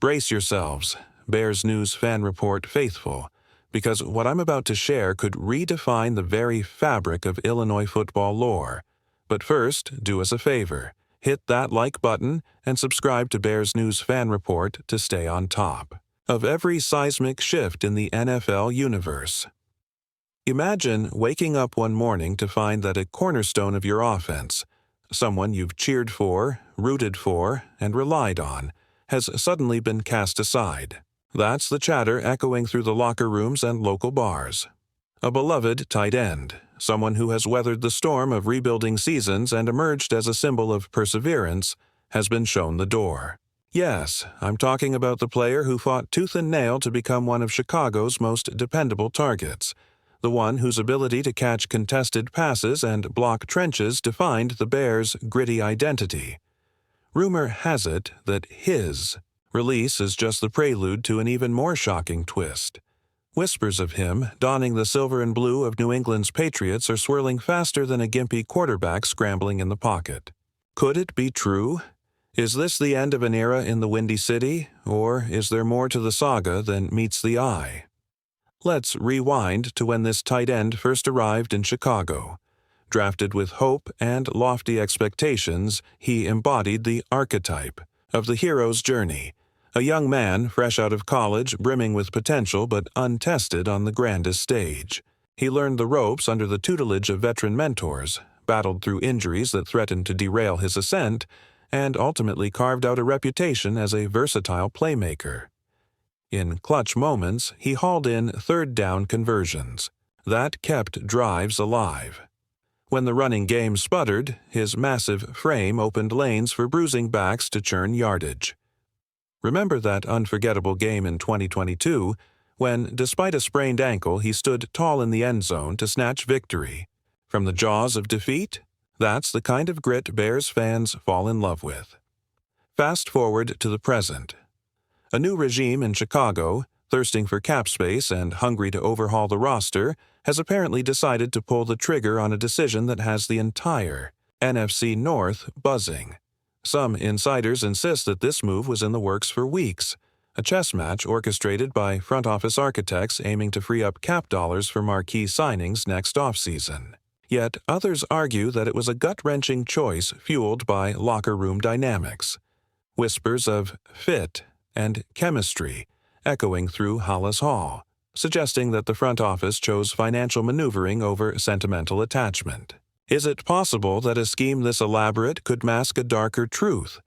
Brace yourselves, Bears News Fan Report faithful, because what I'm about to share could redefine the very fabric of Illinois football lore. But first, do us a favor. Hit that like button and subscribe to Bears News Fan Report to stay on top of every seismic shift in the NFL universe. Imagine waking up one morning to find that a cornerstone of your offense, someone you've cheered for, rooted for, and relied on, has suddenly been cast aside. That's the chatter echoing through the locker rooms and local bars. A beloved tight end, someone who has weathered the storm of rebuilding seasons and emerged as a symbol of perseverance, has been shown the door. Yes, I'm talking about the player who fought tooth and nail to become one of Chicago's most dependable targets, the one whose ability to catch contested passes and block trenches defined the Bears' gritty identity. Rumor has it that his release is just the prelude to an even more shocking twist. Whispers of him, donning the silver and blue of New England's Patriots, are swirling faster than a gimpy quarterback scrambling in the pocket. Could it be true? Is this the end of an era in the Windy City, or is there more to the saga than meets the eye? Let's rewind to when this tight end first arrived in Chicago. Drafted with hope and lofty expectations, he embodied the archetype of the hero's journey, a young man fresh out of college, brimming with potential but untested on the grandest stage. He learned the ropes under the tutelage of veteran mentors, battled through injuries that threatened to derail his ascent, and ultimately carved out a reputation as a versatile playmaker. In clutch moments, he hauled in third-down conversions. That kept drives alive. When the running game sputtered, his massive frame opened lanes for bruising backs to churn yardage. Remember that unforgettable game in 2022, when, despite a sprained ankle, he stood tall in the end zone to snatch victory. From the jaws of defeat? That's the kind of grit Bears fans fall in love with. Fast forward to the present. A new regime in Chicago, thirsting for cap space and hungry to overhaul the roster, has apparently decided to pull the trigger on a decision that has the entire NFC North buzzing. Some insiders insist that this move was in the works for weeks, a chess match orchestrated by front office architects aiming to free up cap dollars for marquee signings next offseason. Yet others argue that it was a gut-wrenching choice fueled by locker room dynamics. Whispers of fit and chemistry echoing through Hollis Hall, suggesting that the front office chose financial maneuvering over sentimental attachment. Is it possible that a scheme this elaborate could mask a darker truth,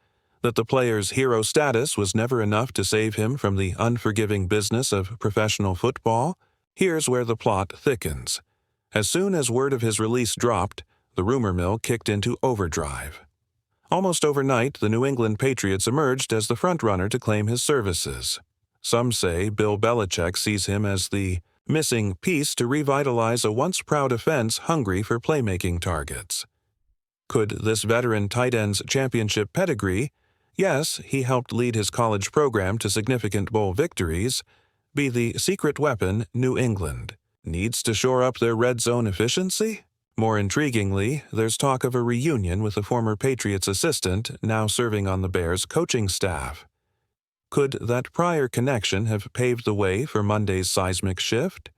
that the player's hero status was never enough to save him from the unforgiving business of professional football? Here's where the plot thickens. As soon as word of his release dropped, the rumor mill kicked into overdrive. Almost overnight, the New England Patriots emerged as the frontrunner to claim his services. Some say Bill Belichick sees him as the missing piece to revitalize a once-proud offense hungry for playmaking targets. Could this veteran tight end's championship pedigree, yes, he helped lead his college program to significant bowl victories, be the secret weapon New England needs to shore up their red zone efficiency? More intriguingly, there's talk of a reunion with a former Patriots assistant now serving on the Bears' coaching staff. Could that prior connection have paved the way for Monday's seismic shift?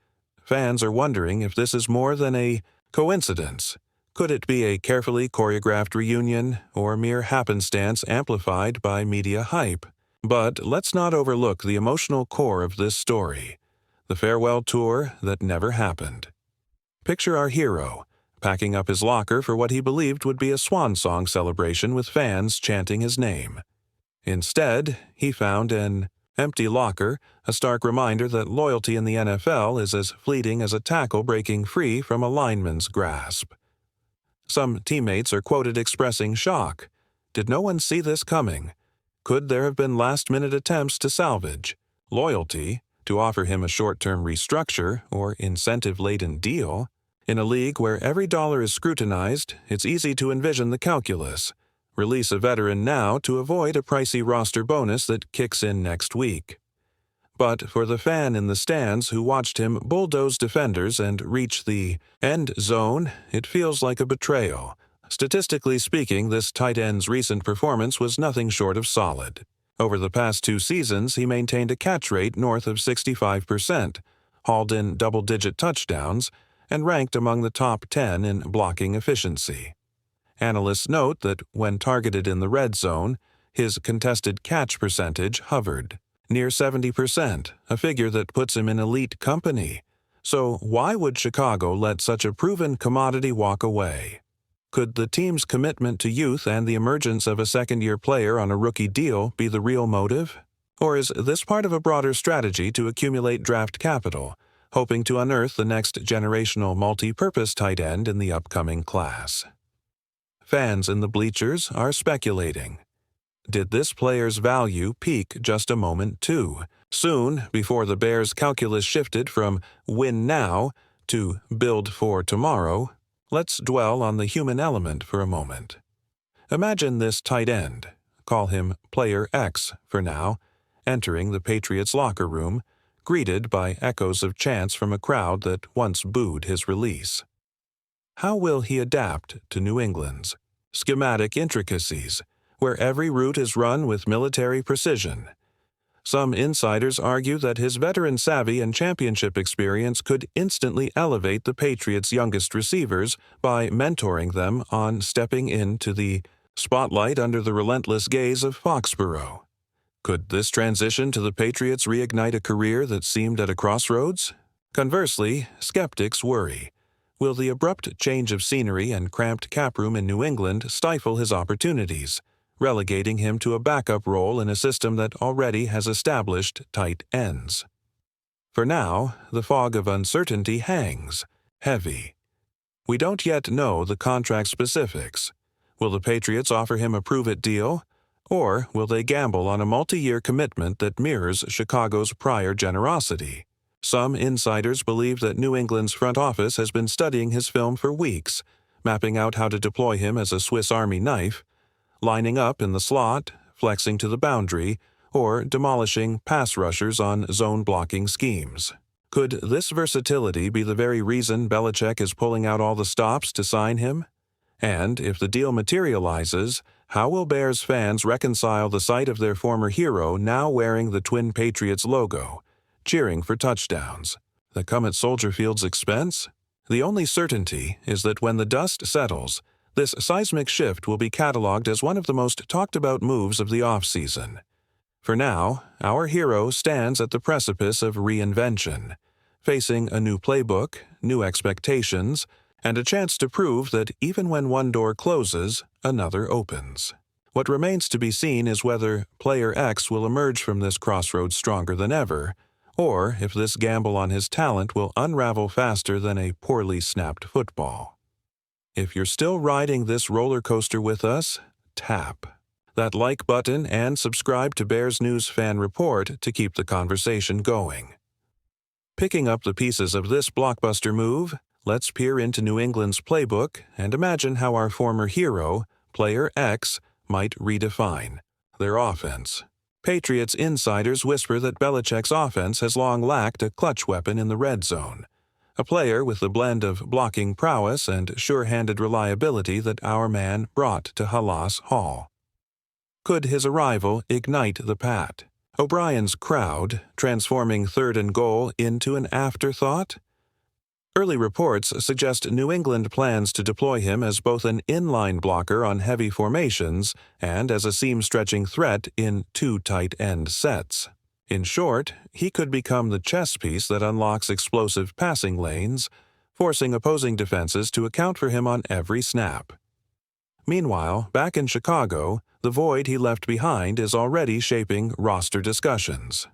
Fans are wondering if this is more than a coincidence. Could it be a carefully choreographed reunion, or mere happenstance amplified by media hype? But let's not overlook the emotional core of this story, the farewell tour that never happened. Picture our hero, packing up his locker for what he believed would be a swan song celebration with fans chanting his name. Instead, he found an empty locker, a stark reminder that loyalty in the NFL is as fleeting as a tackle breaking free from a lineman's grasp. Some teammates are quoted expressing shock. Did no one see this coming? Could there have been last-minute attempts to salvage loyalty, to offer him a short-term restructure or incentive-laden deal? In a league where every dollar is scrutinized, it's easy to envision the calculus. Release a veteran now to avoid a pricey roster bonus that kicks in next week. But for the fan in the stands who watched him bulldoze defenders and reach the end zone, it feels like a betrayal. Statistically speaking, this tight end's recent performance was nothing short of solid. Over the past 2 seasons, he maintained a catch rate north of 65%, hauled in double-digit touchdowns, and ranked among the top 10 in blocking efficiency. Analysts note that when targeted in the red zone, his contested catch percentage hovered near 70%, a figure that puts him in elite company. So why would Chicago let such a proven commodity walk away? Could the team's commitment to youth and the emergence of a second-year player on a rookie deal be the real motive? Or is this part of a broader strategy to accumulate draft capital, hoping to unearth the next generational multi-purpose tight end in the upcoming class? Fans in the bleachers are speculating. Did this player's value peak just a moment too soon before the Bears' calculus shifted from win now to build for tomorrow? Let's dwell on the human element for a moment. Imagine this tight end, call him Player X for now, entering the Patriots' locker room, greeted by echoes of chants from a crowd that once booed his release. How will he adapt to New England's schematic intricacies, where every route is run with military precision? Some insiders argue that his veteran savvy and championship experience could instantly elevate the Patriots' youngest receivers by mentoring them on stepping into the spotlight under the relentless gaze of Foxborough. Could this transition to the Patriots reignite a career that seemed at a crossroads? Conversely, skeptics worry. Will the abrupt change of scenery and cramped cap room in New England stifle his opportunities, relegating him to a backup role in a system that already has established tight ends? For now, the fog of uncertainty hangs, heavy. We don't yet know the contract specifics. Will the Patriots offer him a prove-it deal, or will they gamble on a multi-year commitment that mirrors Chicago's prior generosity? Some insiders believe that New England's front office has been studying his film for weeks, mapping out how to deploy him as a Swiss Army knife, lining up in the slot, flexing to the boundary, or demolishing pass rushers on zone-blocking schemes. Could this versatility be the very reason Belichick is pulling out all the stops to sign him? And if the deal materializes, how will Bears fans reconcile the sight of their former hero now wearing the Twin Patriots logo, cheering for touchdowns, that come at Soldier Field's expense? The only certainty is that when the dust settles, this seismic shift will be cataloged as one of the most talked-about moves of the offseason. For now, our hero stands at the precipice of reinvention, facing a new playbook, new expectations, and a chance to prove that even when one door closes, another opens. What remains to be seen is whether Player X will emerge from this crossroads stronger than ever, or if this gamble on his talent will unravel faster than a poorly snapped football. If you're still riding this roller coaster with us, tap that like button and subscribe to Bears News Fan Report to keep the conversation going. Picking up the pieces of this blockbuster move, let's peer into New England's playbook and imagine how our former hero, Player X, might redefine their offense. Patriots insiders whisper that Belichick's offense has long lacked a clutch weapon in the red zone, a player with the blend of blocking prowess and sure-handed reliability that our man brought to Halas Hall. Could his arrival ignite the Pat O'Brien's crowd, transforming 3rd and goal into an afterthought? Early reports suggest New England plans to deploy him as both an inline blocker on heavy formations and as a seam-stretching threat in 2 tight end sets. In short, he could become the chess piece that unlocks explosive passing lanes, forcing opposing defenses to account for him on every snap. Meanwhile, back in Chicago, the void he left behind is already shaping roster discussions.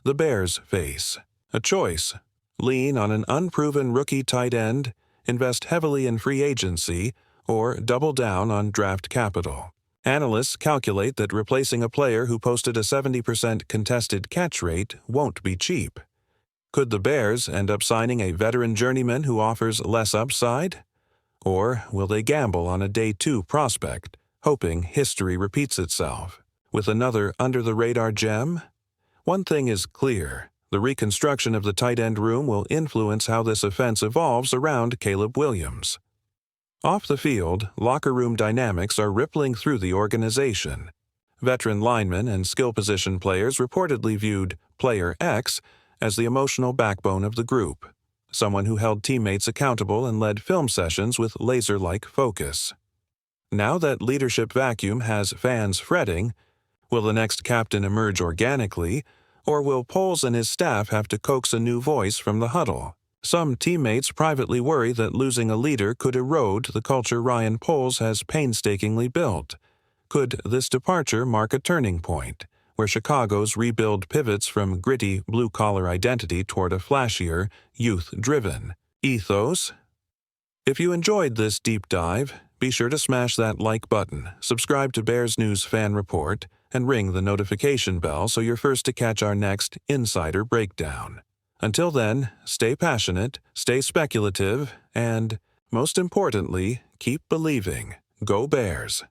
The Bears face a choice: lean on an unproven rookie tight end, invest heavily in free agency, or double down on draft capital. Analysts calculate that replacing a player who posted a 70% contested catch rate won't be cheap. Could the Bears end up signing a veteran journeyman who offers less upside? Or will they gamble on a day 2 prospect, hoping history repeats itself, with another under-the-radar gem? One thing is clear: the reconstruction of the tight end room will influence how this offense evolves around Caleb Williams. Off the field, locker room dynamics are rippling through the organization. Veteran linemen and skill position players reportedly viewed Player X as the emotional backbone of the group, someone who held teammates accountable and led film sessions with laser-like focus. Now that leadership vacuum has fans fretting, will the next captain emerge organically, or will Poles and his staff have to coax a new voice from the huddle? Some teammates privately worry that losing a leader could erode the culture Ryan Poles has painstakingly built. Could this departure mark a turning point, where Chicago's rebuild pivots from gritty blue-collar identity toward a flashier, youth-driven ethos? If you enjoyed this deep dive, be sure to smash that like button, subscribe to Bears News Fan Report, and ring the notification bell so you're first to catch our next Insider Breakdown. Until then, stay passionate, stay speculative, and, most importantly, keep believing. Go Bears!